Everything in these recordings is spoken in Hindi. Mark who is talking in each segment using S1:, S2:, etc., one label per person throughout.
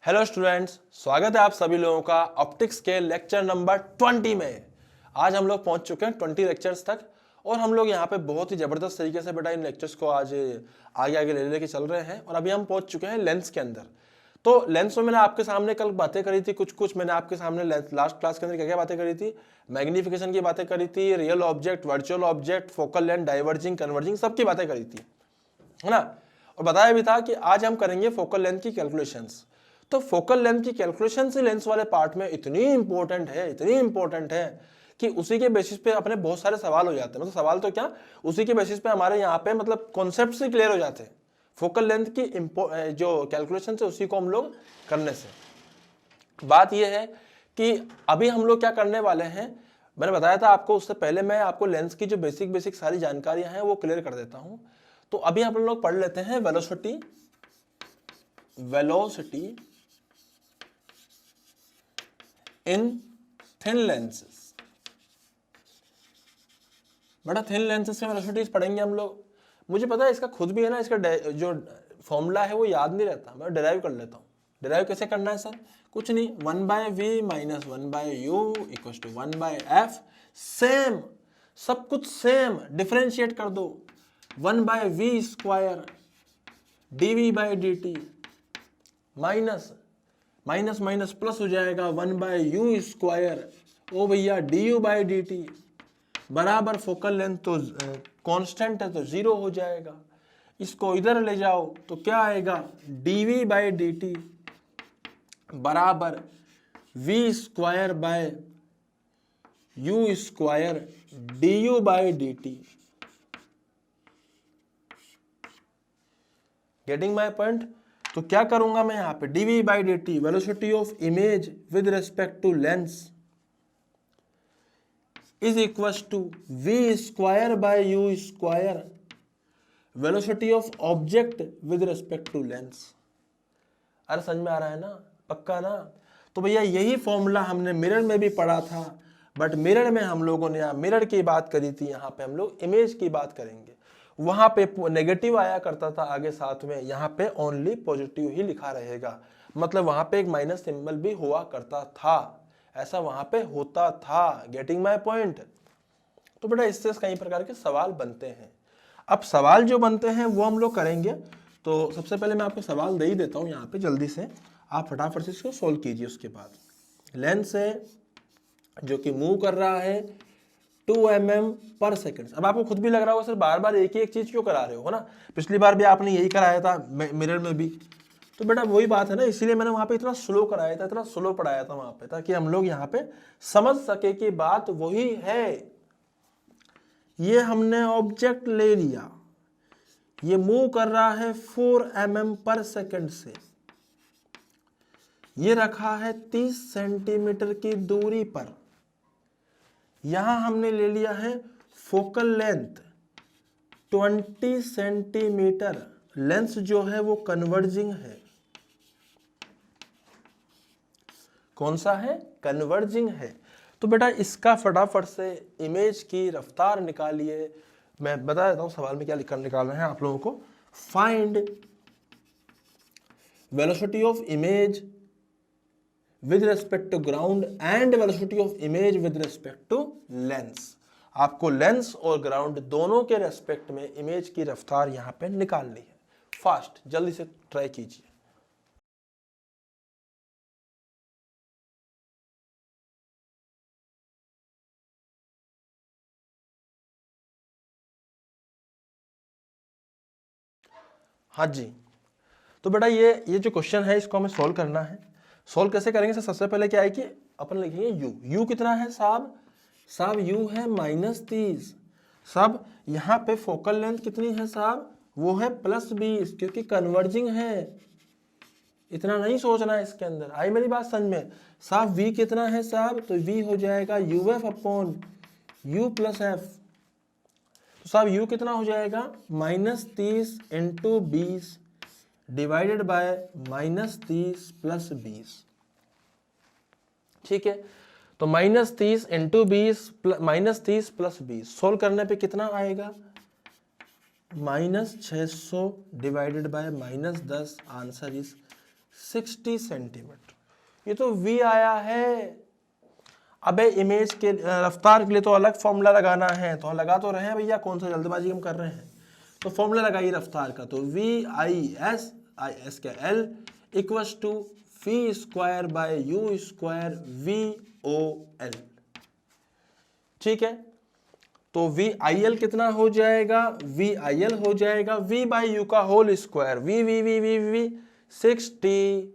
S1: हेलो स्टूडेंट्स, स्वागत है आप सभी लोगों का ऑप्टिक्स के लेक्चर नंबर 20 में। आज हम लोग पहुंच चुके हैं 20 लेक्चर्स तक और हम लोग यहाँ पे बहुत ही ज़बरदस्त तरीके से बेटा इन लेक्चर्स को आज आगे आगे ले लेके चल रहे हैं और अभी हम पहुंच चुके हैं लेंस के अंदर। तो लेंस में मैंने आपके सामने कल बातें करी थी, कुछ मैंने आपके सामने लास्ट क्लास के अंदर क्या क्या बातें करी थी, मैग्निफिकेशन की बातें करी थी, real object, virtual object, focal length, diverging, converging, सबकी बातें करी थी, है ना। और बताया भी था कि आज हम करेंगे फोकल लेंथ की कैलकुलेशंस। तो फोकल लेंथ की कैलकुलेशन से लेंस वाले पार्ट में इतनी इंपॉर्टेंट है कि उसी के बेसिस पे अपने बहुत सारे सवाल हो जाते हैं। मतलब सवाल तो क्या, उसी के बेसिस पे हमारे यहाँ पे मतलब कॉन्सेप्ट से क्लियर हो जाते हैं फोकल लेंथ की जो कैलकुलेशन से, उसी को हम लोग करने से। बात यह है कि अभी हम लोग क्या करने वाले हैं, मैंने बताया था आपको, उससे पहले मैं आपको लेंस की जो बेसिक सारी जानकारियां हैं वो क्लियर कर देता हूं। तो अभी हम लोग पढ़ लेते हैं वेलोसिटी इन थिन लेंसेस। बड़ा थिन लेंसेस में वेलोसिटीज पढ़ेंगे हम लोग। मुझे पता है इसका खुद भी है ना, इसका जो फॉर्मूला है वो याद नहीं रहता, मैं डिराइव कर लेता हूँ। डिराइव कैसे करना है सर? कुछ नहीं, 1/v minus 1/u equals to 1/f। Same, सब कुछ सेम, डिफरेंशिएट कर दो। 1/v square dv/dt minus minus minus plus हो जाएगा 1/u स्क्वायर, ओ भैया du/dt बराबर फोकल लेंथ तो कांस्टेंट है तो 0 हो जाएगा। इसको इधर ले जाओ तो क्या आएगा, dv/dt बराबर v square by u square du/dt। Getting my point? तो क्या करूंगा मैं यहाँ पे, dv/dt velocity of image with respect to lens is equal to v square by u square velocity of object with respect to lens. अरे समझ में आ रहा है ना, पक्का ना? तो भैया यही फॉर्मूला हमने मिरर में भी पढ़ा था, बट मिरर में हम लोगों ने मिरर की बात करी थी, यहाँ पे हम लोग इमेज की बात करेंगे। वहां पे नेगेटिव आया करता था आगे साथ में, यहाँ पे ओनली पॉजिटिव ही लिखा रहेगा। मतलब वहां पे एक माइनस सिंबल भी हुआ करता था, ऐसा वहां पे होता था। Getting my point? तो बेटा इससे कई प्रकार के सवाल बनते हैं। अब सवाल जो बनते हैं वो हम लोग करेंगे। तो सबसे पहले मैं आपको सवाल दे ही देता हूं यहाँ पे, जल्दी से आप फटाफट से इसको सोल्व कीजिए। उसके बाद लेंस है जो कि मूव कर रहा है 2 mm पर सेकेंड। अब आपको खुद भी लग रहा होगा सर बार बार एक ही एक चीज क्यों करा रहे हो, ना? पिछली बार भी आपने यही कराया था मिरर में भी। तो बेटा वही बात है ना, इसीलिए मैंने वहां पे इतना स्लो कराया था, इतना स्लो पढ़ाया था वहां पे, ताकि हम लोग यहाँ पे समझ सके कि बात वही है। ये हमने ऑब्जेक्ट ले लिया, ये मूव कर रहा है 4 mm पर सेकेंड से, ये रखा है 30 सेंटीमीटर की दूरी पर। यहां हमने ले लिया है फोकल लेंथ 20 सेंटीमीटर। लेंस जो है वो कन्वर्जिंग है। कौन सा है? कन्वर्जिंग है। तो बेटा इसका फटाफट से इमेज की रफ्तार निकालिए। मैं बता देता हूं सवाल में क्या निकालना है आप लोगों को। Find velocity of image with respect to ground and velocity of image with respect to lens. आपको लेंस और ग्राउंड दोनों के रेस्पेक्ट में इमेज की रफ्तार यहां पे निकालनी है। फास्ट, जल्दी से ट्राई कीजिए। हाँ जी, तो बेटा ये जो क्वेश्चन है इसको हमें सॉल्व करना है। सॉल्व कैसे करेंगे सर? सबसे पहले क्या है कि अपन लिखेंगे u कितना है साहब? साहब u है -30। साहब यहाँ पे फोकल लेंथ कितनी है साहब? वो है +20, क्योंकि कन्वर्जिंग है। इतना नहीं सोचना है इसके अंदर। आई मेरी बात समझ में? साहब v कितना है साहब? तो v हो जाएगा uf upon u plus f। तो साहब u कितना हो जाएगा? -30 × 20 डिवाइडेड बाय -30 + 20। ठीक है, तो -30 × 20 -30 + 20 सोल्व करने पे कितना आएगा? -600 divided by -10। Answer is 60 centimetre. ये तो v आया है। अबे इमेज के रफ्तार के लिए तो अलग फॉर्मूला लगाना है, तो लगा तो रहे हैं भैया, कौन सा जल्दबाजी हम कर रहे हैं। तो फॉर्मूला लगाइए रफ्तार का, तो वी आई एस का L equals to V square by U square V O L. ठीक है, तो वी आई एल कितना हो जाएगा, वी आई एल हो जाएगा वी बाई यू का whole square, V V V V V 60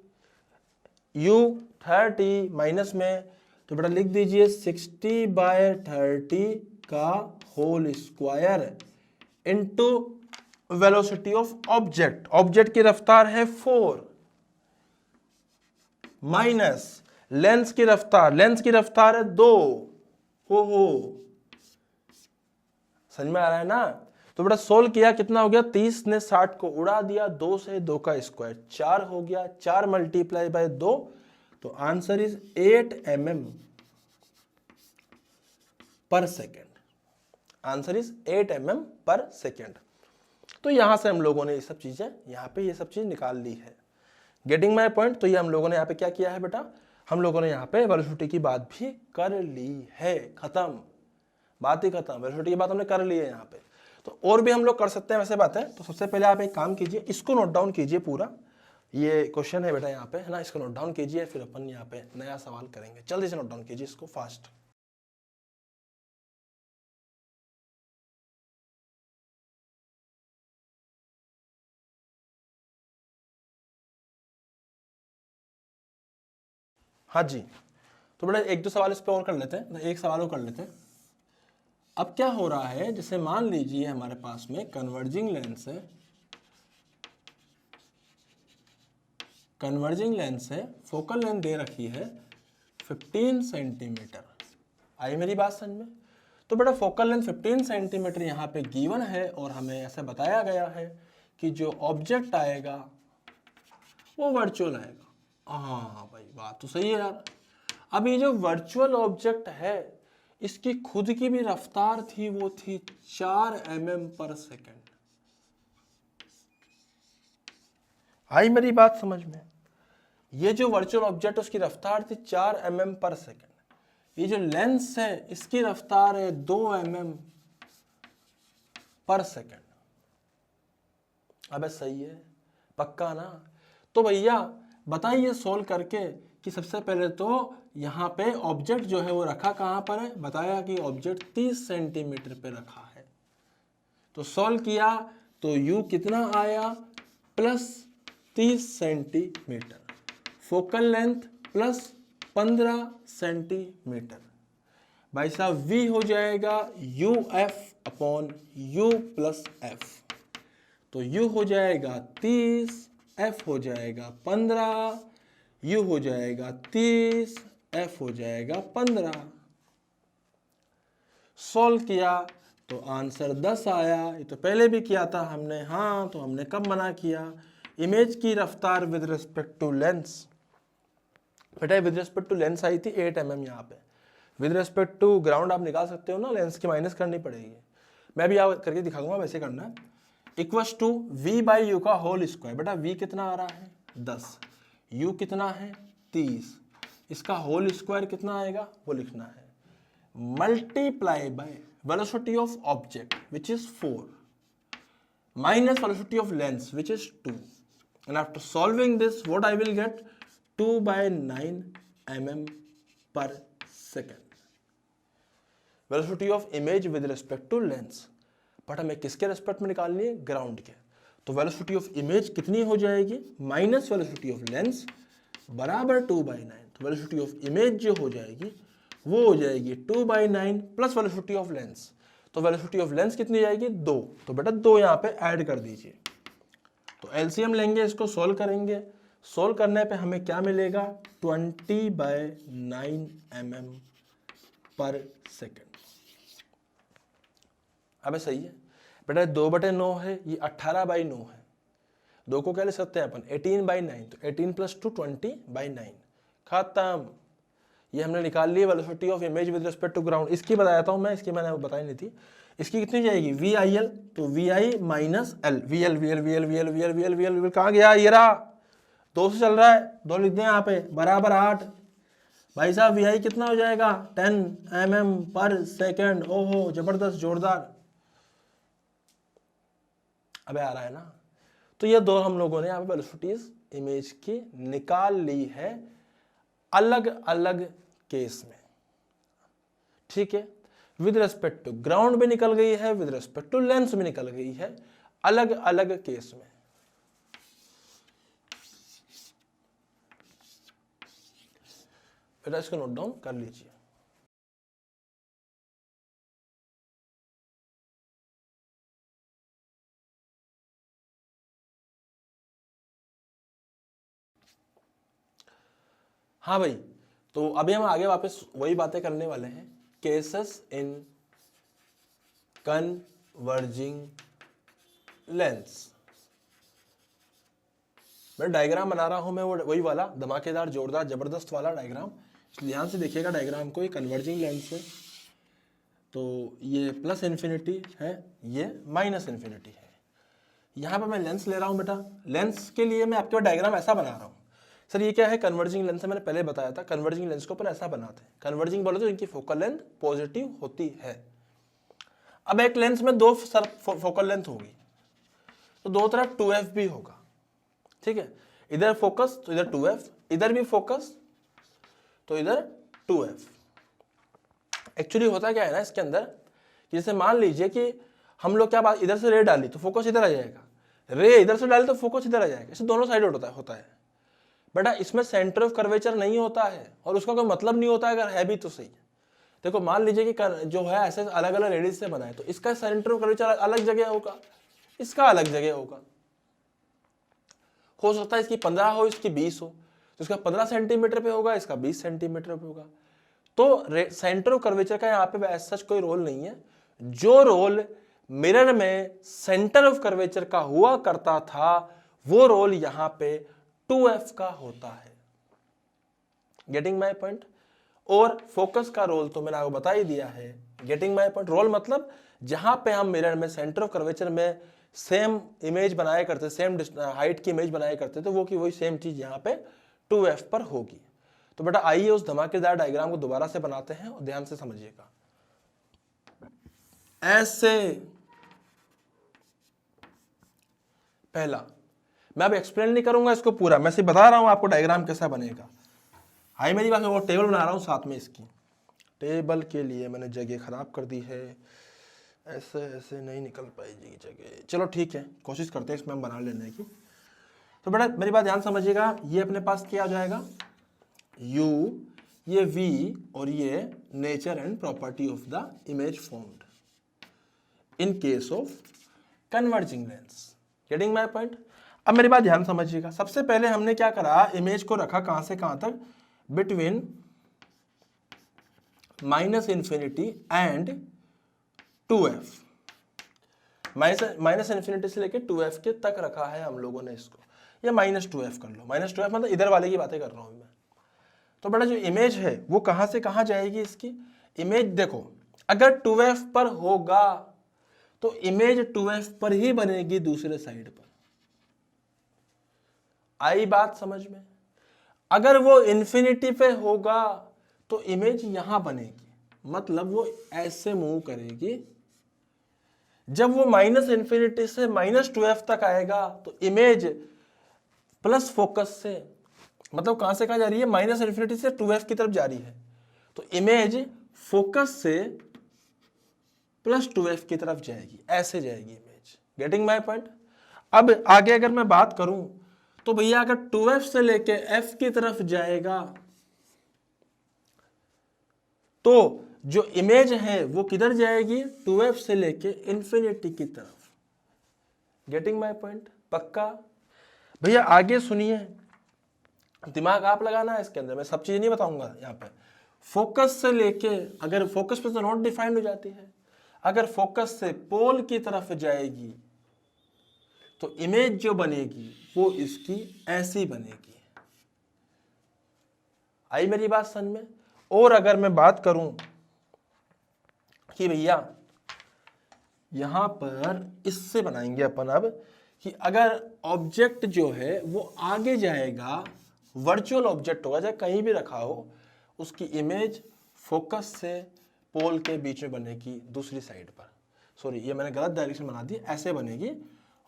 S1: U 30 minus में, तो बेटा लिख दीजिए 60 बाय 30 का whole square into velocity of object. Object की रफ्तार है 4 माइनस लेंस की रफ्तार है 2। हो समझ में आ रहा है ना। तो बेटा सोल्व किया, कितना हो गया, 30 ने 60 को उड़ा दिया, 2 से 2 का स्क्वायर 4 हो गया, 4 मल्टीप्लाई बाय 2, तो आंसर इज 8 mm पर सेकेंड। आंसर इज 8 mm पर सेकेंड। तो यहां से हम लोगों ने ये सब चीजें यहाँ पे ये सब चीज निकाल ली है। Getting my point. तो ये हम लोगों ने यहाँ पे क्या किया है बेटा, हम लोगों ने यहाँ पे वेलोसिटी की बात भी कर ली है। खत्म, बात ही खत्म, वेलोसिटी की बात हमने कर ली है यहाँ पे। तो और भी हम लोग कर सकते हैं वैसे बातें। तो सबसे पहले आप एक काम कीजिए, इसको नोट डाउन कीजिए पूरा, ये क्वेश्चन है बेटा यहाँ पे, है ना, इसको नोट डाउन कीजिए, फिर अपन यहाँ पे नया सवाल करेंगे। जल्दी से नोट डाउन कीजिए इसको फास्ट। हाँ जी, तो बेटा एक दो सवाल इस पे और कर लेते हैं, एक सवाल और कर लेते हैं। अब क्या हो रहा है, जैसे मान लीजिए हमारे पास में कन्वर्जिंग लेंस है, फोकल लेंथ दे रखी है 15 सेंटीमीटर। आई मेरी बात समझ में। तो बेटा फोकल लेंथ 15 सेंटीमीटर यहाँ पे गिवन है, और हमें ऐसे बताया गया है कि जो ऑब्जेक्ट आएगा वो वर्चुअल आएगा। हाँ भाई, बात तो सही है यार। अब ये जो वर्चुअल ऑब्जेक्ट है, इसकी खुद की भी रफ्तार थी, वो थी 4 mm पर सेकेंड। आई मेरी बात समझ में। ये जो वर्चुअल ऑब्जेक्ट उसकी रफ्तार थी 4 mm पर सेकेंड। ये जो लेंस है इसकी रफ्तार है 2 mm पर सेकेंड। अबे सही है, पक्का ना। तो भैया बताइए सोल्व करके कि सबसे पहले तो यहाँ पे ऑब्जेक्ट जो है वो रखा कहाँ पर है, बताया कि ऑब्जेक्ट 30 सेंटीमीटर पे रखा है। तो सोल्व किया तो u कितना आया, plus 30 centimetre, focal length plus 15 centimetre. भाई साहब v हो जाएगा uf upon u plus f। तो u हो जाएगा 30, f हो जाएगा 15, u हो जाएगा 30, f हो जाएगा 15। सॉल्व किया तो आंसर 10 आया। ये तो पहले भी किया था हमने। हाँ, तो हमने कब मना किया, इमेज की रफ्तार विद रिस्पेक्ट टू लेंस। बेटा विद रिस्पेक्ट टू लेंस आई थी 8 mm यहाँ पे। विद रिस्पेक्ट टू ग्राउंड आप निकाल सकते हो ना, लेंस की माइनस करनी पड़ेगी। मैं भी यहाँ करके दिखाऊंगा, वैसे करना है। Equals to v by U का होल स्क्वायर। बेटा v कितना आ रहा है 10, u कितना है 30, इसका होल स्क्वायर कितना आएगा वो लिखना है, multiply by velocity of object which is 4 minus velocity of lens which is 2, and after solving this what I will get 2/9 mm पर second. Velocity of image with respect to lens. But हमें किसके रेस्पेक्ट में निकालनी है, ग्राउंड के। तो वेलोसिटी ऑफ इमेज कितनी हो जाएगी, माइनस वेलोसिटी ऑफ लेंस बराबर 2/9। तो वेलोसिटी ऑफ इमेज जो हो जाएगी वो हो जाएगी 2/9 प्लस वेलोसिटी ऑफ लेंस। तो वेलोसिटी ऑफ लेंस कितनी जाएगी 2। तो बेटा 2 यहाँ पे ऐड कर दीजिए। तो एलसीएम लेंगे, इसको सोल्व करेंगे। सोल्व करने पे हमें क्या मिलेगा, 20/9 mm पर सेकेंड। अबे सही है बेटा, 2/9 है, ये 18/9 है। 2 को क्या ले सकते हैं अपन, 18/9। तो 18 + 2 20/9। खत्म। ये हमने निकाल लिया velocity of image with respect to ground. इसकी बताता हूँ मैं, इसकी मैंने बताई नहीं थी। इसकी कितनी जाएगी, वी आई एल। तो V I minus L, V L V L V L V L V L V L V L V L कहाँ गया, ये रहा 2 से चल रहा है, 2 लिख दें यहाँ पे, बराबर 8। भाई साहब वी आई कितना हो जाएगा 10 mm/s। ओहो जबरदस्त जोरदार। अबे आ रहा है ना। तो ये 2 हम लोगों ने यहाँ पे वेलोसिटीज इमेज की निकाल ली है अलग अलग केस में, ठीक है। विद रिस्पेक्ट टू ग्राउंड भी निकल गई है, विद रिस्पेक्ट टू लेंस भी निकल गई है, अलग अलग केस में। बेटा इसको नोट डाउन कर लीजिए। हाँ भाई, तो अभी हम आगे वापस वही बातें करने वाले हैं, केसेस इन कन्वर्जिंग लेंस। मैं डायग्राम बना रहा हूं, मैं वो वही वाला धमाकेदार जोरदार जबरदस्त वाला डायग्राम। ध्यान से देखिएगा डायग्राम को। ये कन्वर्जिंग लेंस है, तो ये प्लस इन्फिनिटी है, ये माइनस इन्फिनिटी है। यहाँ पर मैं लेंस ले रहा हूँ बेटा। लेंस के लिए मैं आपके पास डायग्राम ऐसा बना रहा हूँ। सर ये क्या है, कन्वर्जिंग लेंस है, मैंने पहले बताया था। कन्वर्जिंग लेंस को अपन ऐसा बनाते हैं। कन्वर्जिंग बोले तो इनकी फोकल लेंथ पॉजिटिव होती है। अब एक लेंस में 2 फोकल लेंथ होगी, तो 2 तरफ 2f भी होगा, ठीक है। इधर फोकस तो इधर 2f, इधर भी फोकस तो इधर 2f। एक्चुअली होता क्या है ना इसके अंदर, जैसे मान लीजिए कि हम लोग क्या बात, इधर से रे डाली तो फोकस इधर आ जाएगा, रे इधर से डाली तो फोकस इधर आ जाएगा। इसे दोनों साइड होता है बेटा। इसमें सेंटर ऑफ कर्वेचर नहीं होता है, और उसका कोई मतलब नहीं होता है, अगर है भी तो सही। देखो मान लीजिए कि जो है ऐसे अलग अलग रेडियस से बना है, तो इसका सेंटर ऑफ कर्वेचर अलग जगह होगा, इसका अलग जगह होगा। हो सकता है इसकी 15 हो, इसकी 20 हो, तो इसका 15 सेंटीमीटर पे होगा, इसका 20 सेंटीमीटर पे होगा। तो सेंटर ऑफ कर्वेचर का यहाँ पे सच कोई रोल नहीं है। जो रोल मिरर में सेंटर ऑफ कर्वेचर का हुआ करता था, वो रोल यहाँ पे 2f का होता है। Getting my point. और फोकस का रोल तो मैंने आपको बता ही दिया है। Getting my point. रोल मतलब जहां पे हम मिरर में सेंटर ऑफ कर्वेचर में सेम इमेज बनाया करते, सेम हाइट की इमेज बनाया करते थे, वो की वही सेम चीज यहाँ पे 2f पर होगी। तो बेटा आइए उस धमाकेदार डायग्राम को दोबारा से बनाते हैं, और ध्यान से समझिएगा। ऐसे पहला, मैं अब एक्सप्लेन नहीं करूंगा इसको पूरा, मैं सिर्फ बता रहा हूं आपको डायग्राम कैसा बनेगा। हाई मेरी बात, मैं वो टेबल बना रहा हूं साथ में। इसकी टेबल के लिए मैंने जगह खराब कर दी है, ऐसे ऐसे नहीं निकल पाएगी जगह। चलो ठीक है, कोशिश करते हैं इसमें हम बना लेने की। तो बेटा मेरी बात ध्यान समझिएगा। ये अपने पास क्या आ जाएगा, u, ये v, और ये nature and property of the image formed in case of converging lens. Getting my point. अब मेरी बात ध्यान समझिएगा। सबसे पहले हमने क्या करा, इमेज को रखा कहां से कहां तक, between minus infinity and 2f। Minus infinity से लेके 2f के तक रखा है हम लोगों ने इसको, या -2f कर लो। -2f मतलब इधर वाले की बातें कर रहा हूं मैं। तो बड़ा जो इमेज है वो कहां से कहां जाएगी, इसकी इमेज देखो, अगर 2f पर होगा तो इमेज 2f पर ही बनेगी दूसरे साइड पर। आई बात समझ में। अगर वो इन्फिनिटी पे होगा तो इमेज यहां बनेगी, मतलब वो ऐसे मूव करेगी। जब वो माइनस इन्फिनिटी से -2f तक आएगा तो इमेज प्लस फोकस से, मतलब कहां से कहां जा रही है, माइनस इन्फिनिटी से 2f की तरफ जा रही है, तो इमेज फोकस से प्लस 2f की तरफ जाएगी, ऐसे जाएगी इमेज। Getting my point. अब आगे अगर मैं बात करूं तो भैया अगर 2f से लेके f की तरफ जाएगा तो जो इमेज है वो किधर जाएगी, 2f से लेके इंफिनिटी की तरफ। Getting my point. पक्का भैया। आगे सुनिए, दिमाग आप लगाना है इसके अंदर, मैं सब चीज नहीं बताऊंगा यहाँ पे। फोकस से लेके, अगर फोकस पे तो नॉट डिफाइंड हो जाती है, अगर फोकस से पोल की तरफ जाएगी तो इमेज जो बनेगी वो इसकी ऐसी बनेगी। आई मेरी बात समझ में। और अगर मैं बात करूं कि भैया यहां पर इससे बनाएंगे अपन अब कि अगर ऑब्जेक्ट जो है वो आगे जाएगा, वर्चुअल ऑब्जेक्ट होगा, चाहे कहीं भी रखा हो, उसकी इमेज फोकस से पोल के बीच में बनेगी दूसरी साइड पर। सॉरी, ये मैंने गलत डायरेक्शन बना दी, ऐसे बनेगी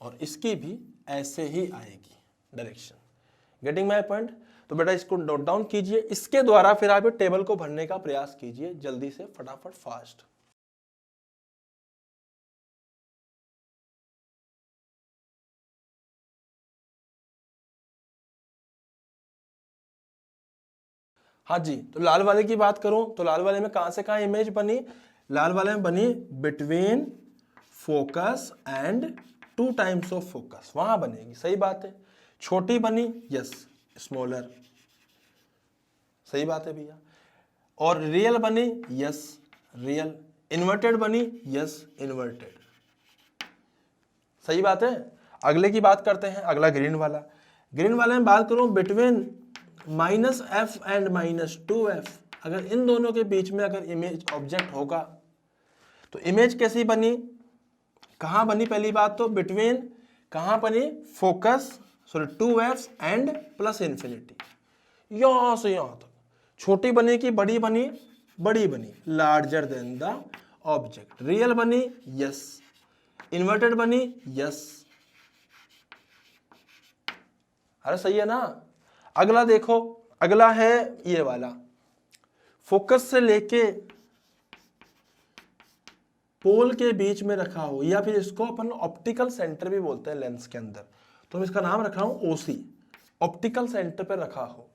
S1: और इसकी भी ऐसे ही आएगी डायरेक्शन। Getting my point? तो बेटा इसको नोट डाउन कीजिए, इसके द्वारा फिर आप टेबल को भरने का प्रयास कीजिए जल्दी से, फटाफट, फास्ट। हाँ जी, तो लाल वाले की बात करूं तो लाल वाले में कहां से कहां इमेज बनी? लाल वाले में बनी between focus and 2 times of focus, वहां बनेगी, सही बात है। छोटी बनी, यस, स्मॉलर, सही बात है भैया। और रियल बनी, यस रियल। इन्वर्टेड बनी, यस इन्वर्टेड, सही बात है। अगले की बात करते हैं, अगला ग्रीन वाला। ग्रीन वाले में बात करूं बिटवीन -f एंड -2f, अगर इन दोनों के बीच में अगर इमेज ऑब्जेक्ट होगा तो इमेज कैसी बनी, कहां बनी? पहली बात तो बिटवीन कहां बनी? Focus, sorry 2f and plus infinity, यहां से यहां तक। छोटी बनी कि बड़ी बनी? बड़ी बनी, larger than the object. Real बनी, यस। इन्वर्टेड बनी, यस। अरे सही है ना। अगला देखो, अगला है ये वाला, फोकस से लेके पोल के बीच में रखा हो, या फिर इसको अपन ऑप्टिकल सेंटर भी बोलते हैं लेंस के अंदर, तो मैं इसका नाम रखा हूं ओसी, ऑप्टिकल सेंटर पे रखा हो।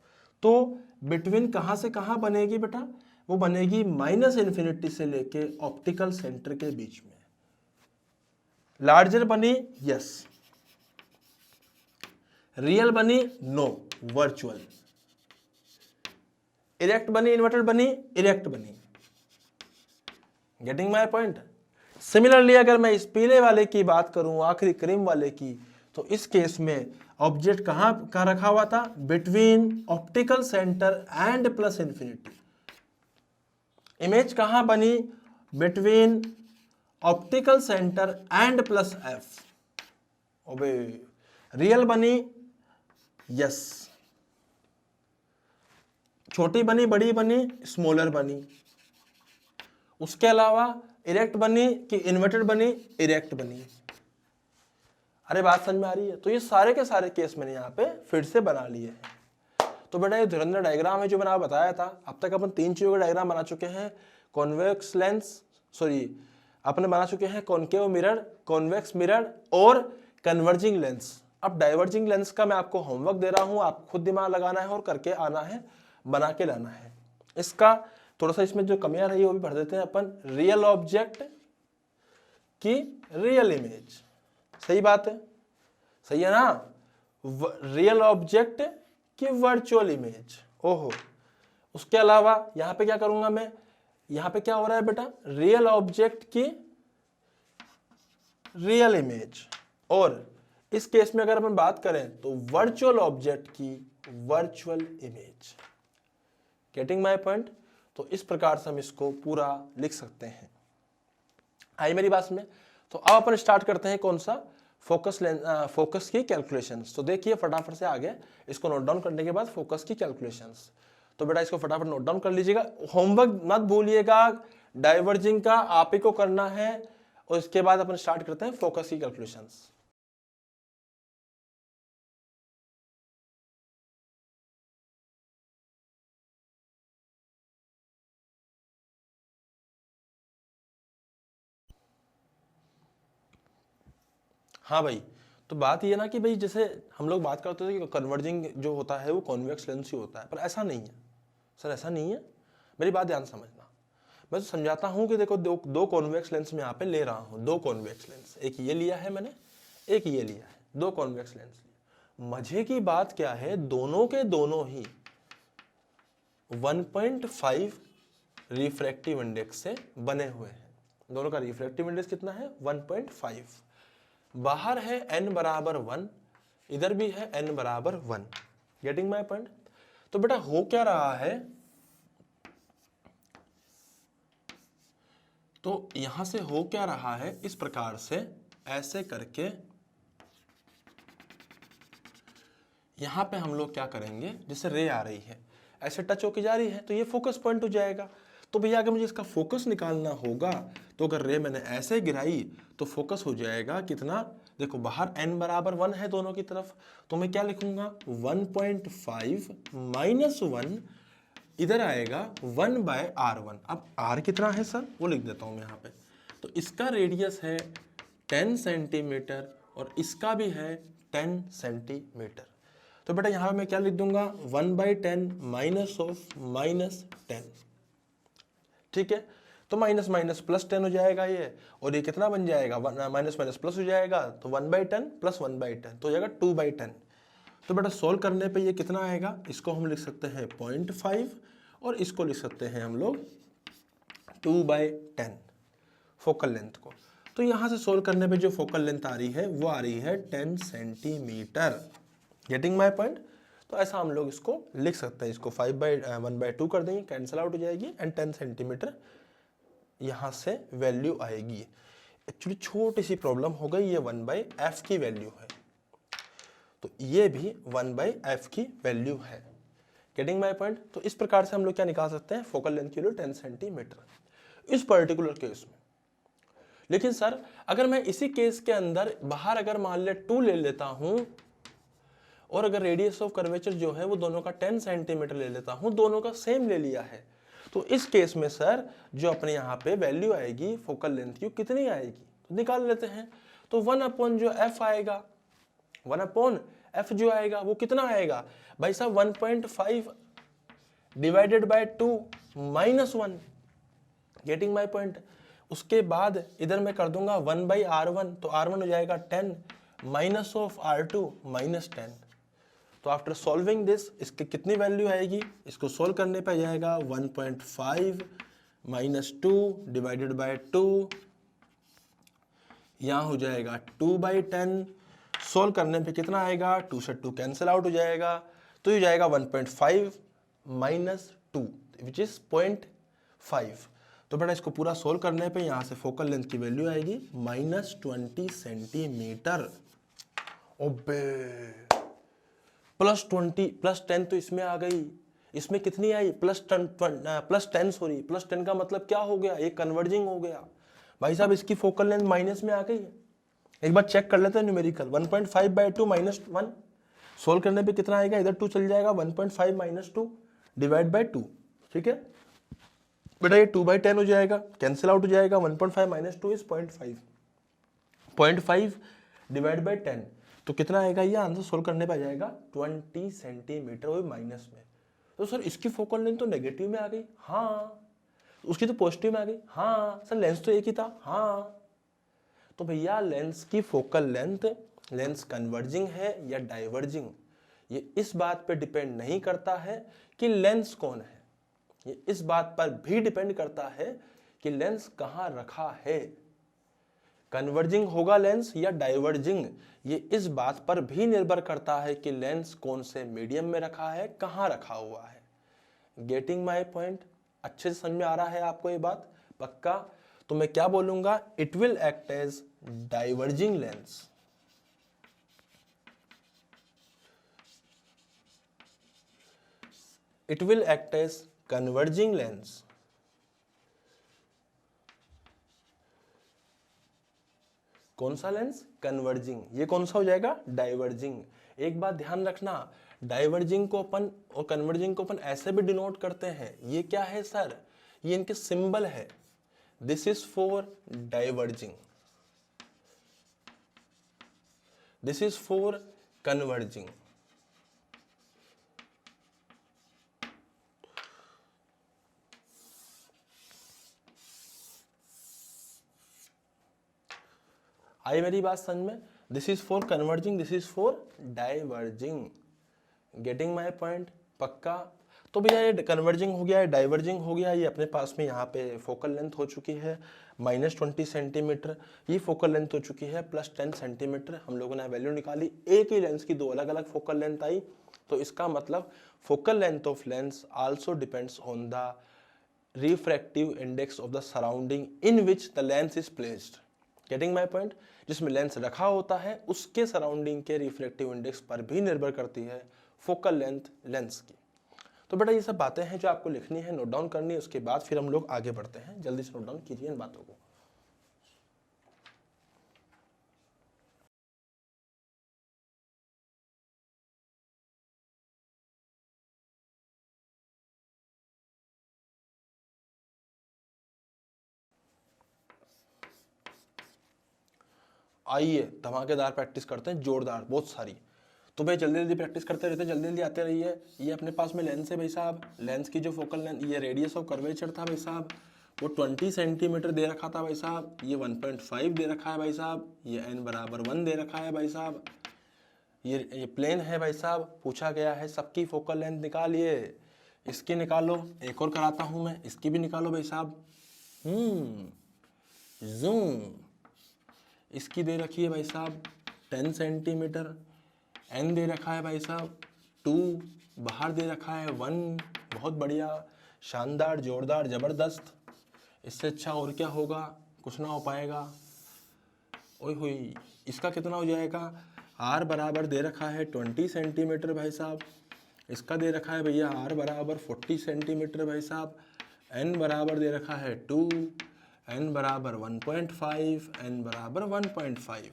S1: तो बिटवीन कहां से कहां बनेगी बेटा? वो बनेगी -इन्फिनिटी से लेके ऑप्टिकल सेंटर के बीच में। लार्जर बनी, यस। रियल बनी, नो, वर्चुअल। इरेक्ट बनी, इन्वर्टेड बनी, इरेक्ट बनी। Getting my point? सिमिलरली अगर मैं इस पीले वाले की बात करूं, आखिरी क्रीम वाले की, तो इस केस में ऑब्जेक्ट कहां का रखा हुआ था? Between optical centre and plus infinity. Image कहां बनी? Between optical centre and plus F. ओबे, रियल बनी, यस। छोटी बनी, बड़ी बनी, स्मॉलर बनी। उसके अलावा इरेक्ट बनी कि इन्वर्टेड बनी? इरेक्ट बनी। अरे बात समझ में आ रही है? तो ये सारे के सारे केस मैंने यहाँ पे फिर से बना लिए हैं। तो बेटा ये धुरंधर डायग्राम है जो मैंने आपको बताया था। अब तक अपन 3 चीजों का डायग्राम बना चुके हैं। कॉन्वेक्स लेंस, सॉरी अपने बना चुके हैं कॉनकेव मिरर, कॉन्वेक्स मिरर और कन्वर्जिंग लेंस। अब डाइवर्जिंग लेंस का मैं आपको होमवर्क दे रहा हूं, आप खुद दिमाग लगाना है और करके आना है, बना के लाना है। इसका थोड़ा सा इसमें जो कमियां रही वो भी भर देते हैं अपन। रियल ऑब्जेक्ट की रियल इमेज, सही बात है, सही है ना। रियल ऑब्जेक्ट की वर्चुअल इमेज, ओहो। उसके अलावा यहां पे क्या करूंगा मैं? यहां पे क्या हो रहा है बेटा? रियल ऑब्जेक्ट की रियल इमेज, और इस केस में अगर अपन बात करें तो वर्चुअल ऑब्जेक्ट की virtual image. Getting my point? तो इस प्रकार से हम इसको पूरा लिख सकते हैं। आई मेरी बात में? तो अब अपन स्टार्ट करते हैं कौन सा? फोकस की कैलकुलेशंस। तो देखिए फटाफट से आगे इसको नोट डाउन करने के बाद फोकस की कैलकुलेशंस। तो बेटा इसको फटाफट नोट डाउन कर लीजिएगा, होमवर्क मत भूलिएगा, डाइवर्जिंग का आप ही को करना है, और इसके बाद अपन स्टार्ट करते हैं फोकस की कैलकुलेशंस। हाँ भाई, तो बात ये ना कि भाई जैसे हम लोग बात करते थे कि कन्वर्जिंग जो होता है वो कॉन्वेक्स लेंस ही होता है, पर ऐसा नहीं है सर, ऐसा नहीं है। मेरी बात ध्यान समझना, मैं तो समझाता हूँ कि देखो दो कॉन्वेक्स लेंस में यहाँ पे ले रहा हूँ, 2 कॉन्वेक्स लेंस, एक ये लिया है मैंने, एक ये लिया है, 2 कॉन्वेक्स लेंस लिए। मजे की बात क्या है, दोनों के दोनों ही 1.5 रिफ्रैक्टिव इंडेक्स से बने हुए हैं। दोनों का रिफ्रैक्टिव इंडेक्स कितना है? 1.5। बाहर है n बराबर 1, इधर भी है n बराबर 1। Getting my point? तो बेटा हो क्या रहा है, तो यहां से हो क्या रहा है, इस प्रकार से ऐसे करके यहाँ पे हम लोग क्या करेंगे, जैसे रे आ रही है ऐसे टच होके जा रही है तो ये फोकस पॉइंट हो जाएगा। तो भैया अगर मुझे इसका फोकस निकालना होगा तो अगर रे मैंने ऐसे गिराई तो फोकस हो जाएगा कितना, देखो बाहर n बराबर 1 है दोनों की तरफ, तो मैं क्या लिखूंगा 1.5 माइनस 1, इधर आएगा 1/r1। अब r कितना है सर वो लिख देता हूं मैं यहाँ पे। तो इसका रेडियस है 10 सेंटीमीटर और इसका भी है 10 सेंटीमीटर। तो बेटा यहाँ मैं क्या लिख दूंगा 1/10 माइनस ऑफ माइनस 10, ठीक है। तो माइनस माइनस प्लस 10 हो जाएगा ये, और ये कितना बन जाएगा माइनस माइनस प्लस हो जाएगा, तो 1/10 प्लस 1/10 तो हो जाएगा 2/10। तो बेटा सोल्व करने पे ये कितना आएगा, इसको हम लिख सकते हैं 0.5 और इसको लिख सकते हैं हम लोग 2/10 फोकल लेंथ को। तो यहाँ से सोल्व करने पे जो फोकल लेंथ आ रही है वो आ रही है 10 सेंटीमीटर। Getting my point. तो ऐसा हम लोग इसको लिख सकते हैं, इसको 5/1/2 कर देंगे, कैंसिल आउट हो जाएगी एंड 10 सेंटीमीटर यहाँ से वैल्यू आएगी। एक्चुअली छोटी सी प्रॉब्लम हो गई, ये 1/f की वैल्यू है, तो ये भी 1/f की वैल्यू है। Getting my point. तो इस प्रकार से हम लोग क्या निकाल सकते हैं, फोकल लेंथ की वैल्यू 10 सेंटीमीटर इस पर्टिकुलर केस में। लेकिन सर अगर मैं इसी केस के अंदर बाहर अगर मान ले 2 ले लेता हूं और अगर रेडियस ऑफ कर्वेचर जो है वो दोनों का 10 सेंटीमीटर ले लेता हूं, दोनों का सेम ले लिया है, तो इस केस में सर जो अपने यहाँ पे वैल्यू आएगी फोकल लेंथ की कितनी आएगी, तो निकाल लेते हैं। तो 1 जो f आएगा, 1 जो आएगा वो कितना आएगा भाई साहब 1.5 divided by 2 minus 1। Getting my point. उसके बाद इधर मैं कर दूंगा 1/r1, तो r1 हो जाएगा 10 माइनस ऑफ r2 माइनस 10। तो आफ्टर सॉल्विंग दिस इसकी कितनी वैल्यू आएगी, इसको सोल्व करने पे जाएगा 1.5 माइनस 2 डिवाइडेड बाय 2, यहाँ हो जाएगा 2/10। सोल्व करने पे कितना आएगा, 2 से 2 कैंसिल आउट हो जाएगा, तो ये जाएगा 1.5 माइनस 2 विच इज 0.5। तो बेटा इसको पूरा सोल्व करने पे यहाँ से फोकल लेंथ की वैल्यू आएगी -20 सेंटीमीटर। ओबे +10 तो इसमें आ गई, इसमें कितनी आई +10 सॉरी +10 का मतलब क्या हो गया, ये कन्वर्जिंग हो गया भाई साहब, इसकी फोकल लेंथ माइनस में आ गई है। एक बार चेक कर लेते हैं न्यूमेरिकल, 1.5/2 माइनस 1 सोल्व करने पे कितना आएगा, इधर 2 चल जाएगा, 1.5 माइनस 2 डिवाइड बाय 2, ठीक है बेटा ये 2/10 हो जाएगा, कैंसिल आउट हो जाएगा, 1.5 माइनस 2 इज 0.5, 0.5 डिवाइड बाय 10 तो कितना आएगा, ये आंसर सोल्व करने पे आ जाएगा 20 सेंटीमीटर, वो माइनस में। तो सर इसकी फोकल लेंथ तो नेगेटिव में आ गई, हाँ, उसकी तो पॉजिटिव में आ गई, हाँ सर लेंस तो एक ही था, हाँ। तो भैया लेंस की फोकल लेंथ, लेंस कन्वर्जिंग है या डाइवर्जिंग, ये इस बात पे डिपेंड नहीं करता है कि लेंस कौन है, ये इस बात पर भी डिपेंड करता है कि लेंस कहाँ रखा है। कन्वर्जिंग होगा लेंस या डाइवर्जिंग, ये इस बात पर भी निर्भर करता है कि लेंस कौन से मीडियम में रखा है, कहाँ रखा हुआ है। Getting my point. अच्छे से समझ में आ रहा है आपको ये बात पक्का। तो मैं क्या बोलूंगा, it will act as diverging lens, it will act as converging lens, कौन सा लेंस, कन्वर्जिंग, ये कौन सा हो जाएगा, डाइवर्जिंग। एक बात ध्यान रखना, डाइवर्जिंग को अपन और कन्वर्जिंग को अपन ऐसे भी डिनोट करते हैं, ये क्या है सर, ये इनके सिंबल है, this is for diverging, this is for converging. आई मेरी बात समझ में, this is for converging, this is for diverging. Getting my point पक्का। तो भैया ये कन्वर्जिंग हो गया, डाइवर्जिंग हो गया, ये अपने पास में यहाँ पे फोकल लेंथ हो चुकी है -20 सेंटीमीटर, ये फोकल लेंथ हो चुकी है +10 सेंटीमीटर। हम लोगों ने वैल्यू निकाली, एक ही लेंस की दो अलग अलग फोकल लेंथ आई, तो इसका मतलब focal length of lens also depends on the refractive index of the surrounding in which the lens is placed. Getting my point. जिसमें लेंस रखा होता है उसके सराउंडिंग के रिफ्लेक्टिव इंडेक्स पर भी निर्भर करती है फोकल लेंथ लेंस की। तो बेटा ये सब बातें हैं जो आपको लिखनी है, नोट डाउन करनी है, उसके बाद फिर हम लोग आगे बढ़ते हैं। जल्दी से नोट डाउन कीजिए इन बातों को। आइए धमाकेदार प्रैक्टिस करते हैं, जोरदार, बहुत सारी। तो भाई जल्दी जल्दी प्रैक्टिस करते रहते, जल्दी जल्दी आते रहिए। ये अपने पास में लेंस है भाई साहब, लेंस की जो फोकल लेंथ, ये रेडियस ऑफ कर्वेचर था भाई साहब, वो 20 सेंटीमीटर दे रखा था भाई साहब। ये 1.5 दे रखा है भाई साहब। ये n बराबर 1 दे रखा है भाई साहब। ये प्लेन है भाई साहब। पूछा गया है सबकी फोकल लेंथ निकालिए। इसकी निकालो, एक और कराता हूँ मैं, इसकी भी निकालो भाई साहब। जूम। इसकी दे रखी है भाई साहब 10 सेंटीमीटर। n दे रखा है भाई साहब 2, बाहर दे रखा है 1। बहुत बढ़िया, शानदार, जोरदार, ज़बरदस्त। इससे अच्छा और क्या होगा, कुछ ना हो पाएगा। ओए हुई, इसका कितना हो जाएगा, r बराबर दे रखा है 20 सेंटीमीटर भाई साहब। इसका दे रखा है भैया r बराबर 40 सेंटीमीटर भाई साहब। n बराबर दे रखा है 2, n बराबर 1.5, n बराबर 1.5।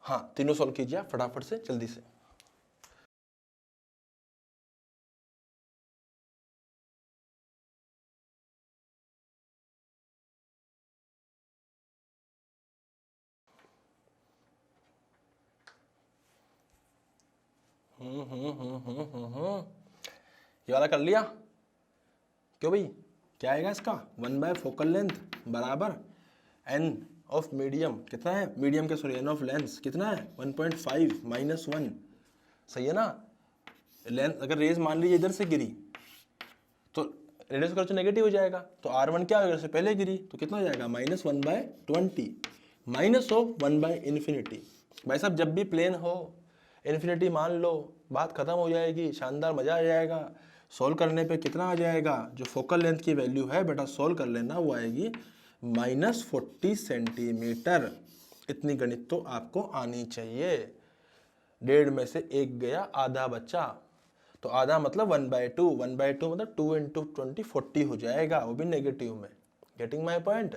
S1: हाँ, तीनों सॉल्व कीजिए आप फटाफट से, जल्दी से। ये वाला कर लिया? क्यों भाई, क्या आएगा इसका, 1 फोकल लेंथ बराबर n ऑफ मीडियम, कितना है मीडियम के, सॉरी n ऑफ लेंस कितना है 1.5 माइनस 1। सही है ना। लेंथ अगर रेज मान लीजिए इधर से गिरी तो रेडियस कर्वेचर नेगेटिव हो जाएगा, तो r1 क्या होगा, से पहले गिरी तो कितना हो जाएगा -1/20 माइनस ऑफ 1/इन्फिनिटी। भाई साहब जब भी प्लेन हो इन्फिनिटी मान लो, बात खत्म हो जाएगी, शानदार, मजा आ जाएगा। सोल्व करने पे कितना आ जाएगा, जो फोकल लेंथ की वैल्यू है बेटा सोल्व कर लेना, वो आएगी -40 सेंटीमीटर। इतनी गणित तो आपको आनी चाहिए। 1.5 में से 1 गया, आधा बचा, तो आधा मतलब 1/2, 1/2 मतलब 2 × 20 40 हो जाएगा, वो भी नेगेटिव में। Getting my point.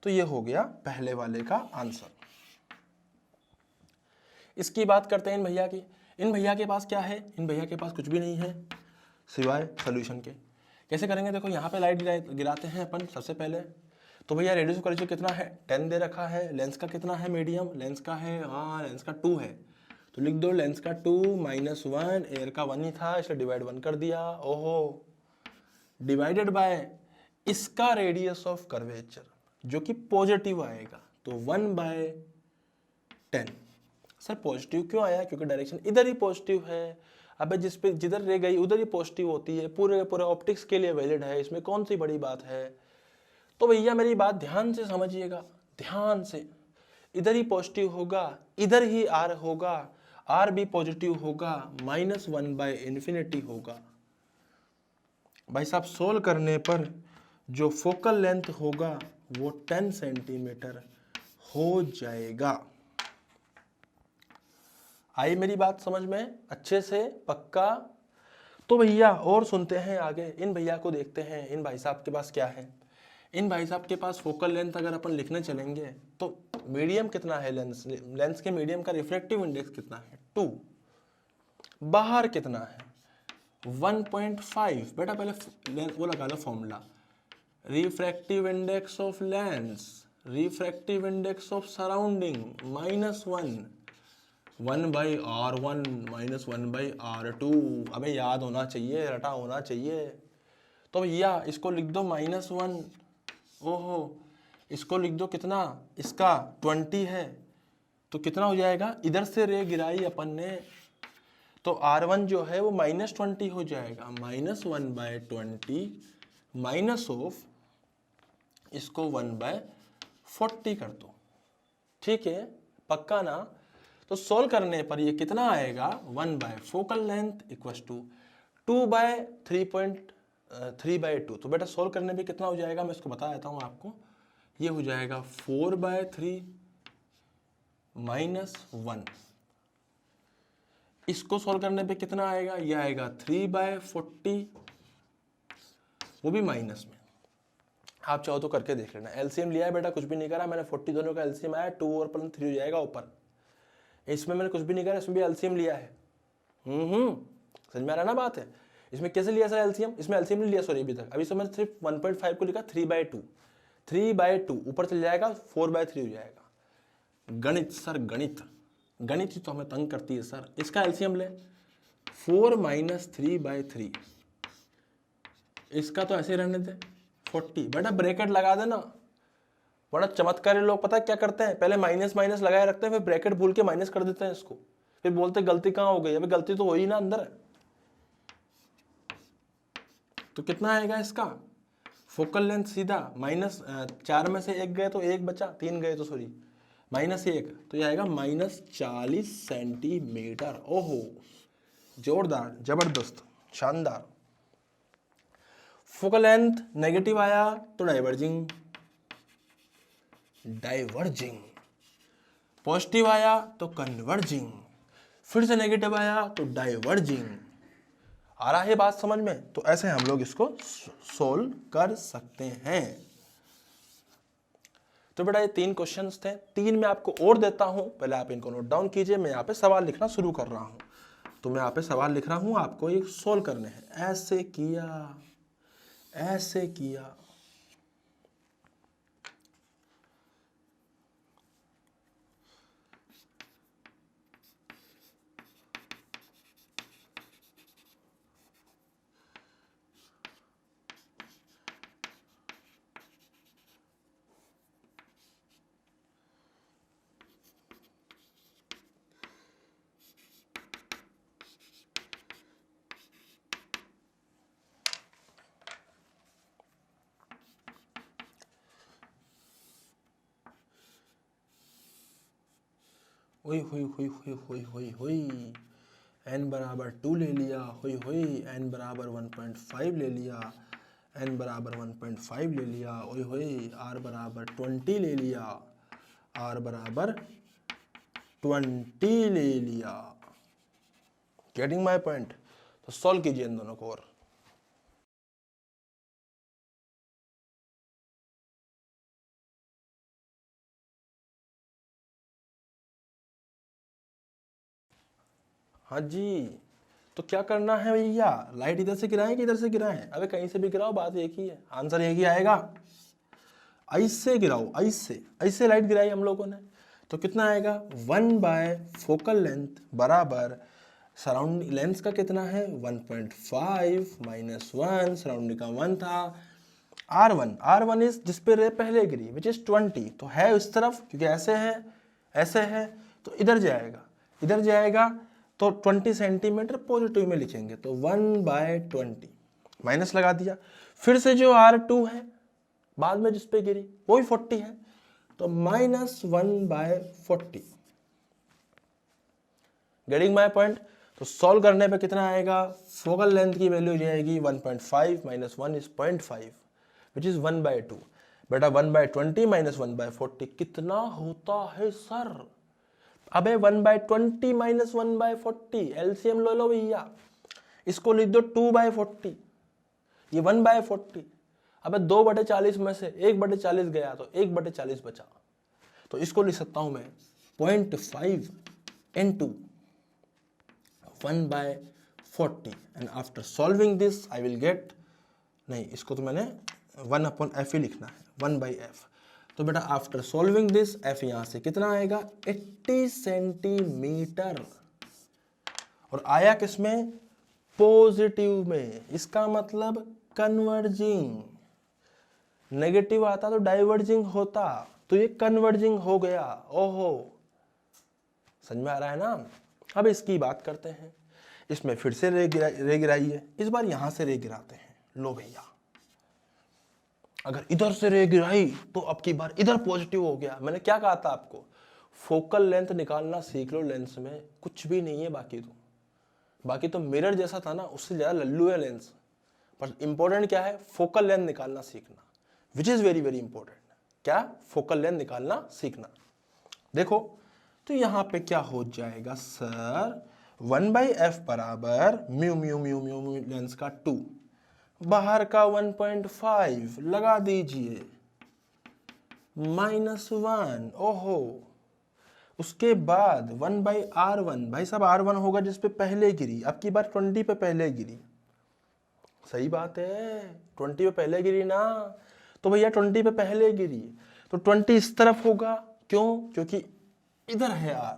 S1: तो ये हो गया पहले वाले का आंसर। इसकी बात करते हैं इन भैया की। इन भैया के पास क्या है, इन भैया के पास कुछ भी नहीं है सिवाय सोल्यूशन के। कैसे करेंगे, देखो यहाँ पे लाइट गिराते हैं अपन सबसे पहले। तो भैया रेडियस कर्वेचर कितना है 10 दे रखा है, लेंस का कितना है मीडियम, लेंस का है, हाँ लेंस का 2 है, तो लिख दो लेंस का 2 -1, एयर का 1 ही था इसलिए डिवाइड 1 कर दिया। ओहो, डिवाइडेड बाय इसका रेडियस ऑफ कर्वेचर जो कि पॉजिटिव आएगा, तो 1/10। सर पॉजिटिव क्यों आया, क्योंकि डायरेक्शन इधर ही पॉजिटिव है। अबे जिस पे जिधर रह गई उधर ही पॉजिटिव होती है, पूरे पूरे ऑप्टिक्स के लिए वैलिड है, इसमें कौन सी बड़ी बात है। तो भैया मेरी बात ध्यान से समझिएगा, ध्यान से। इधर ही पॉजिटिव होगा, इधर ही आर होगा, आर भी पॉजिटिव होगा, -1/इन्फिनिटी होगा। भाई साहब सोल्व करने पर जो फोकल लेंथ होगा वो 10 सेंटीमीटर हो जाएगा। आई मेरी बात समझ में अच्छे से, पक्का। तो भैया और सुनते हैं आगे, इन भैया को देखते हैं, इन भाई साहब के पास क्या है। इन भाई साहब के पास फोकल लेंथ अगर अपन लिखने चलेंगे तो मीडियम कितना है, लेंस के मीडियम का रिफ्रैक्टिव इंडेक्स कितना है 2, बाहर कितना है 1.5। बेटा पहले वो लगा लो formula, refractive index of lens, refractive index of surrounding -1, 1/r1 -1/r2। अबे याद होना चाहिए, रटा होना चाहिए। तो भैया इसको लिख दो -1, ओहो इसको लिख दो कितना, इसका 20 है, तो कितना हो जाएगा, इधर से रे गिराई अपन ने, तो r1 जो है वो -20 हो जाएगा, -1/20 माइनस ऑफ इसको 1/40 कर दो। ठीक है, पक्का ना। तो सोल्व करने पर ये कितना आएगा, 1 फोकल लेंथ इक्वल्स टू 2/3.3/2। तो बेटा सोल्व करने पे कितना हो जाएगा, मैं इसको बता देता हूँ आपको। ये हो जाएगा 4/3 -1। इसको सॉल्व करने पे कितना आएगा, ये आएगा 3/40, वो भी माइनस में। आप चाहो तो करके देख लेना। एलसीएम लिया है बेटा, कुछ भी नहीं करा मैंने, 40 दोनों का एलसीएम आया, 2 और प्लस 3 हो जाएगा ऊपर। इसमें मैंने कुछ भी नहीं करा, इसमें भी एलसीएम लिया है। समझ में आ रहा ना बात है। इसमें कैसे लिया सर एलसीएम, इसमें एलसीएम नहीं लिया सॉरी अभी तक, अभी तो मैंने सिर्फ 1.5 को लिखा, 3/2, 3/2 ऊपर चल जाएगा, 4/3 हो जाएगा। गणित सर गणित, गणित ही तो हमें तंग करती है सर। इसका एलसीएम ले, 4 - 3/3, इसका तो ऐसे रहने दे 40। बेटा ब्रैकेट लगा देना, बड़ा चमत्कारी लोग पता है क्या करते हैं, पहले माइनस माइनस लगाए रखते हैं, फिर ब्रैकेट भूल के माइनस कर देते हैं इसको, फिर बोलते हैं गलती कहाँ हो गई। अबे गलती तो हो ही ना अंदर। तो कितना आएगा इसका फोकल लेंथ सीधा, -4 में से 1 गए तो 1 बचा, 3 गए तो सॉरी -1, तो ये आएगा -40 सेंटीमीटर। ओहो जोरदार, जबरदस्त, शानदार। फोकल लेंथ नेगेटिव आया तो डाइवर्जिंग, डाइवर्जिंग, पॉजिटिव आया तो कन्वर्जिंग, फिर से नेगेटिव आया तो डाइवर्जिंग। आ रहा है बात समझ में? तो ऐसे हम लोग इसको सोल्व कर सकते हैं। तो बेटा ये 3 क्वेश्चंस थे, 3 मैं आपको और देता हूं, पहले आप इनको नोट डाउन कीजिए। मैं यहाँ पे सवाल लिखना शुरू कर रहा हूं, तो मैं यहाँ पे सवाल लिख रहा हूं, आपको ये सोल्व करने हैं। ऐसे किया, ऐसे किया, हुई हुई हुई हुई हुई हुई हुई, n बराबर 2 ले लिया, हुई हुई n बराबर 1.5 ले लिया, n बराबर 1.5 ले लिया, हुई हुई r बराबर 20 ले लिया, r बराबर 20 ले लिया। Getting my point? तो सॉल्व कीजिए इन दोनों को। और हाँ जी, तो क्या करना है भैया, लाइट इधर से गिराएं कि इधर से गिराएं? अबे कहीं से भी गिराओ, बात एक ही है, आंसर एक ही आएगा। ऐसे गिराओ, ऐसे ऐसे लाइट गिराई हम लोगों ने, तो कितना आएगा 1/फोकल लेंथ बराबर सराउंडिंग लेंस का कितना है 1.5 -1, सराउंडिंग का 1 था, R1 इज जिस पे रे पहले गिरी विच इज 20, तो है इस तरफ, क्योंकि ऐसे है तो इधर जाएगा, इधर जाएगा, तो 20 सेंटीमीटर पॉजिटिव में लिखेंगे, तो 1/20 माइनस लगा दिया। फिर से जो R2 है बाद में जिस पे गिरी वो भी 40 है, तो -1/40। Getting my point? तो सॉल्व करने पे कितना आएगा, फोकल लेंथ की वैल्यू जाएगी 1.5 -1 इज 0.5 विच इज 1/2। बेटा 1/20 -1/40 कितना होता है सर? अबे 1/20 -1/40, एलसीएम लो लो भैया, इसको लिख दो 2/40, ये 1/40। अबे 2/40 में से 1/40 गया तो 1/40 बचा, तो इसको लिख सकता हूं मैं 0.5 into 1/40 and after solving this I will gate, नहीं इसको तो मैंने 1/f ही लिखना है, 1/f। तो बेटा आफ्टर सॉल्विंग दिस f यहां से कितना आएगा 80 सेंटीमीटर, और आया किसमें पॉजिटिव में, इसका मतलब कन्वर्जिंग। नेगेटिव आता तो डाइवर्जिंग होता, तो ये कन्वर्जिंग हो गया। ओहो समझ में आ रहा है ना? अब इसकी बात करते हैं, इसमें फिर से रे गिराई है, इस बार यहां से रे गिराते हैं। लो भैया, अगर इधर से रे गिराई तो अब की बार इधर पॉजिटिव हो गया। मैंने क्या कहा था आपको, फोकल लेंथ निकालना सीख लो, लेंस में कुछ भी नहीं है, बाकी तो मिरर जैसा था ना, उससे ज्यादा लल्लू है लेंस। पर इंपॉर्टेंट क्या है, फोकल लेंथ निकालना सीखना, which is very very important. क्या, फोकल लेंथ निकालना सीखना। देखो तो यहाँ पे क्या हो जाएगा सर, 1/f बराबर mu mu mu mu mu lens का 2, बाहर का 1.5 लगा दीजिए, -1, ओहो। उसके बाद 1/r1, भाई साहब r1 होगा जिस पे पहले गिरी, अब की बार 20 पे पहले गिरी, सही बात है 20 पे पहले गिरी ना, तो भैया 20 पे पहले गिरी तो 20 इस तरफ होगा, क्यों, क्योंकि इधर है r,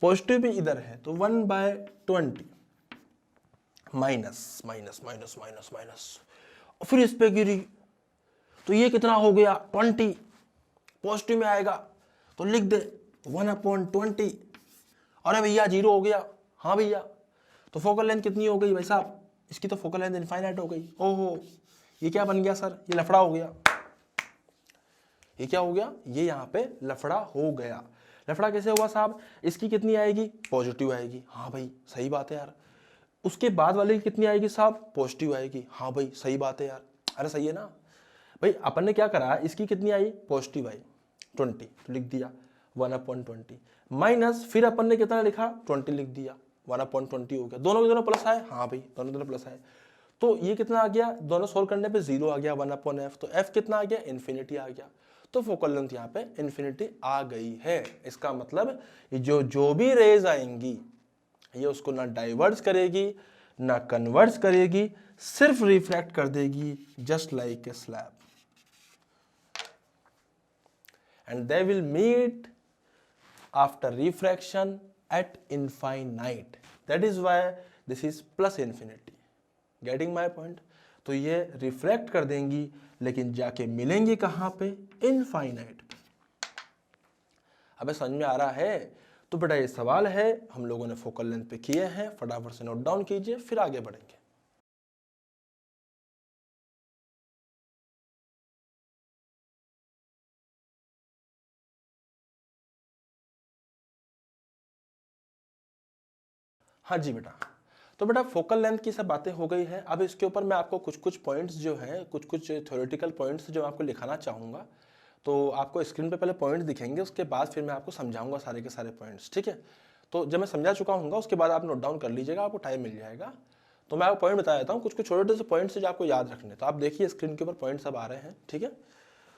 S1: पॉजिटिव भी इधर है, तो 1/20 minus minus minus minus minus, फिर इस पे गिरी तो ये कितना हो गया 20, पॉजिटिव में आएगा तो लिख दे 1/20, अरे भैया 0 हो गया, हाँ भैया, तो फोकल लेंथ कितनी हो गई भाई साहब, इसकी तो फोकल लेंथ इनफाइनाइट हो गई। ओहो, ये क्या बन गया सर, ये लफड़ा हो गया, ये क्या हो गया, ये यहाँ पे लफड़ा हो गया। लफड़ा कैसे हुआ साहब, इसकी कितनी आएगी, पॉजिटिव आएगी, हाँ भाई सही बात है यार। उसके बाद वाले की कितनी आएगी साहब, पॉजिटिव आएगी, हाँ भाई सही बात है यार, अरे सही है ना भाई। अपन ने क्या करा, इसकी कितनी आई, पॉजिटिव आई 20, तो लिख दिया 1/20, माइनस फिर अपन ने कितना लिखा 20 लिख दिया, 1/20 हो गया, दोनों के दोनों प्लस आए, हाँ भाई दोनों प्लस आए, तो ये कितना आ गया, दोनों सोल्व करने पे 0 आ गया 1/f, तो f कितना आ गया, इन्फिनिटी आ गया, तो फोकल लेंथ यहाँ पे इन्फिनिटी आ गई है। इसका मतलब जो भी रेज आएंगी ये उसको ना डाइवर्ज करेगी ना कन्वर्ज करेगी, सिर्फ रिफ्रैक्ट कर देगी, just like a slab, and they will meet after refraction at infinite, that is why this is plus infinity, getting my point। तो ये रिफ्रैक्ट कर देंगी लेकिन जाके मिलेंगी कहाँ पे, इनफाइनाइट पे। अबे समझ में आ रहा है, तो बेटा ये सवाल है हम लोगों ने फोकल लेंथ पे किए हैं, फटाफट से नोट डाउन कीजिए फिर आगे बढ़ेंगे। हाँ जी बेटा, तो बेटा फोकल लेंथ की सब बातें हो गई है। अब इसके ऊपर मैं आपको कुछ कुछ पॉइंट्स जो हैं, कुछ कुछ थ्योरेटिकल पॉइंट्स जो आपको लिखाना चाहूँगा, तो आपको स्क्रीन पे पहले पॉइंट्स दिखेंगे, उसके बाद फिर मैं आपको समझाऊंगा सारे के सारे पॉइंट्स, ठीक है। तो जब मैं समझा चुका हूँ उसके बाद आप नोट डाउन कर लीजिएगा, आपको टाइम मिल जाएगा। तो मैं आपको पॉइंट बता देता हूँ, कुछ कुछ छोटे से पॉइंट्स जो आपको याद रखने, तो आप देखिए स्क्रीन के ऊपर पॉइंट्स सब आ रहे हैं, ठीक है।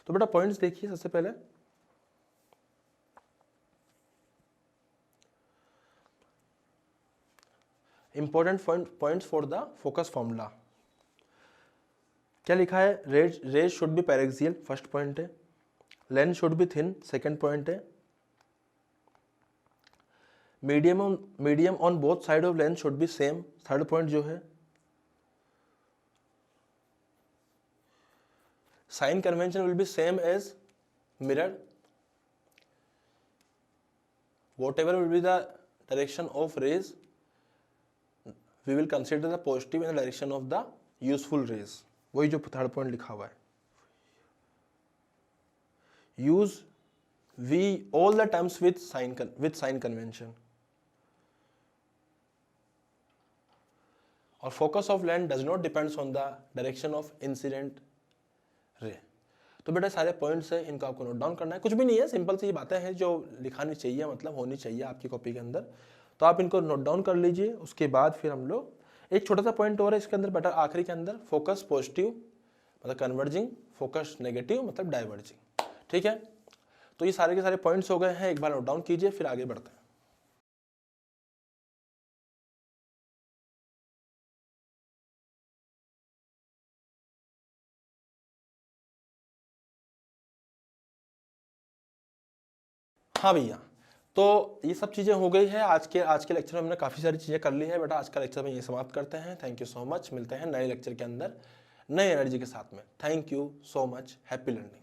S1: तो बेटा पॉइंट्स देखिए, सबसे पहले important points for the focus formula, क्या लिखा है, rays should be paraxial, first point है। Lens should be thin, second point है। Medium on both side of lens should be same, third point जो है। Sign convention will be same as mirror, whatever will be the direction of rays, we will consider the positive in the direction of the useful rays, वही जो थर्ड पॉइंट लिखा हुआ है। use we all the terms with sign convention, और focus of lens does not depends on the direction of incident ray। तो बेटा सारे पॉइंट्स है, इनको आपको नोट डाउन करना है, कुछ भी नहीं है, सिंपल सी बातें हैं जो लिखानी चाहिए, मतलब होनी चाहिए आपकी कॉपी के अंदर, तो आप इनको नोट डाउन कर लीजिए। उसके बाद फिर हम लोग एक छोटा सा पॉइंट और है इसके अंदर बेटा, आखिरी के अंदर, फोकस पॉजिटिव मतलब कन्वर्जिंग, फोकस नेगेटिव मतलब डाइवर्जिंग, ठीक है। तो ये सारे के सारे पॉइंट्स हो गए हैं, एक बार नोट डाउन कीजिए फिर आगे बढ़ते हैं। हाँ भैया, तो ये सब चीज़ें हो गई है आज के लेक्चर में, हमने काफ़ी सारी चीज़ें कर ली है बेटा। आज का लेक्चर में ये समाप्त करते हैं। थैंक यू सो मच, मिलते हैं नए लेक्चर के अंदर नए एनर्जी के साथ में। Thank you so much, happy learning.